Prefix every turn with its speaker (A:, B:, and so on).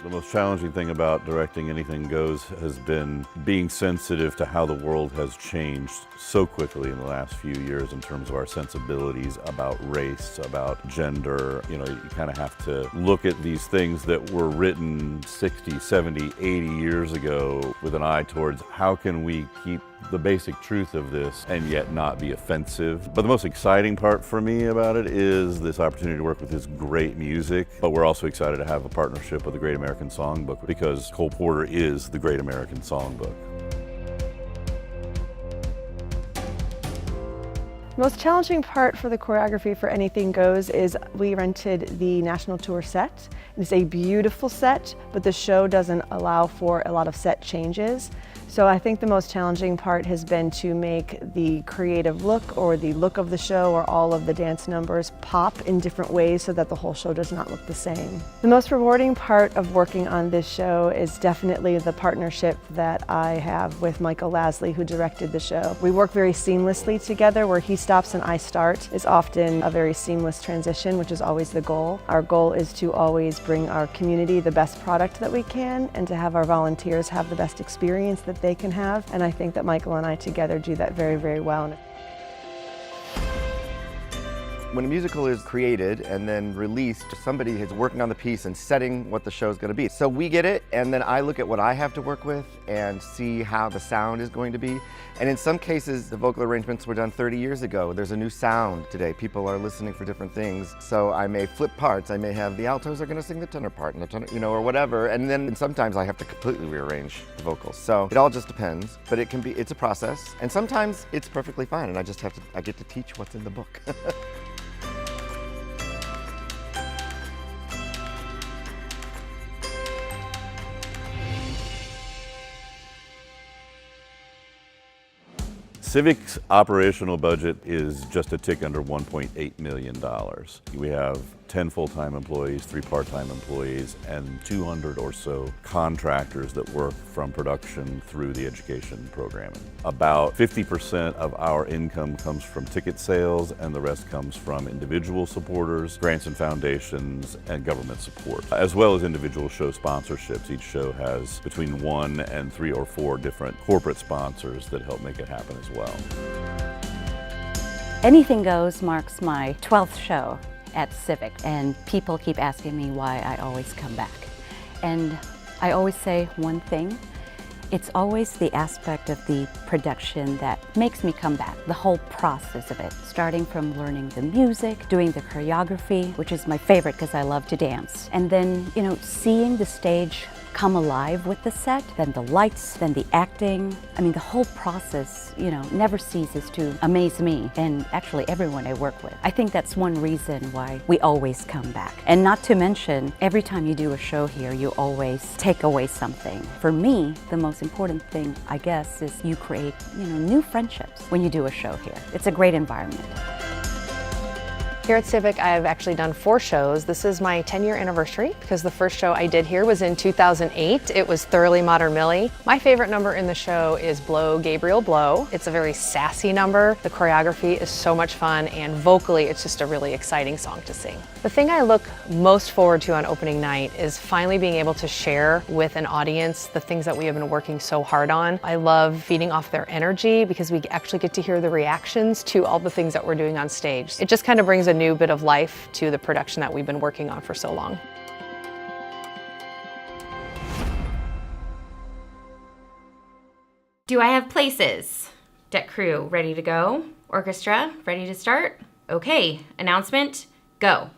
A: The most challenging thing about directing Anything Goes has been being sensitive to how the world has changed so quickly in the last few years in terms of our sensibilities about race, about gender. You know, you kind of have to look at these things that were written 60, 70, 80 years ago with an eye towards how can we keep the basic truth of this and yet not be offensive. But the most exciting part for me about it is this opportunity to work with this great music. But we're also excited to have a partnership with the Great American Songbook because Cole Porter is the Great American Songbook.
B: The most challenging part for the choreography for Anything Goes is we rented the national tour set. It's a beautiful set, but the show doesn't allow for a lot of set changes. So I think the most challenging part has been to make the creative look or the look of the show or all of the dance numbers pop in different ways so that the whole show does not look the same. The most rewarding part of working on this show is definitely the partnership that I have with Michael Lasley, who directed the show. We work very seamlessly together. Where he stops and I start is often a very seamless transition, which is always the goal. Our goal is to always bring our community the best product that we can and to have our volunteers have the best experience that they can have, and I think that Michael and I together do that very, very well.
C: When a musical is created and then released, somebody is working on the piece and setting what the show is going to be. So we get it, and then I look at what I have to work with and see how the sound is going to be. And in some cases, the vocal arrangements were done 30 years ago. There's a new sound today. People are listening for different things. So I may flip parts. I may have the altos are going to sing the tenor part, and the tenor, or whatever. And then sometimes I have to completely rearrange the vocals. So it all just depends, but it's a process. And sometimes it's perfectly fine, and I get to teach what's in the book.
A: Civic's operational budget is just a tick under $1.8 million. We have 10 full-time employees, 3 part-time employees, and 200 or so contractors that work from production through the education programming. About 50% of our income comes from ticket sales, and the rest comes from individual supporters, grants and foundations, and government support, as well as individual show sponsorships. Each show has between 1 and 3 or 4 different corporate sponsors that help make it happen as well.
D: Anything Goes marks my 12th show at Civic, and people keep asking me why I always come back. And I always say one thing, it's always the aspect of the production that makes me come back, the whole process of it, starting from learning the music, doing the choreography, which is my favorite because I love to dance, and then, seeing the stage come alive with the set, then the lights, then the acting. I mean, the whole process, never ceases to amaze me and actually everyone I work with. I think that's one reason why we always come back. And not to mention, every time you do a show here, you always take away something. For me, the most important thing, I guess, is you create, new friendships when you do a show here. It's a great environment.
E: Here at Civic, I've actually done 4 shows. This is my 10-year anniversary because the first show I did here was in 2008. It was Thoroughly Modern Millie. My favorite number in the show is Blow, Gabriel, Blow. It's a very sassy number. The choreography is so much fun, and vocally, it's just a really exciting song to sing. The thing I look most forward to on opening night is finally being able to share with an audience the things that we have been working so hard on. I love feeding off their energy because we actually get to hear the reactions to all the things that we're doing on stage. It just kind of brings a new bit of life to the production that we've been working on for so long.
F: Do I have places? Deck crew ready to go? Orchestra ready to start? Okay, announcement, go.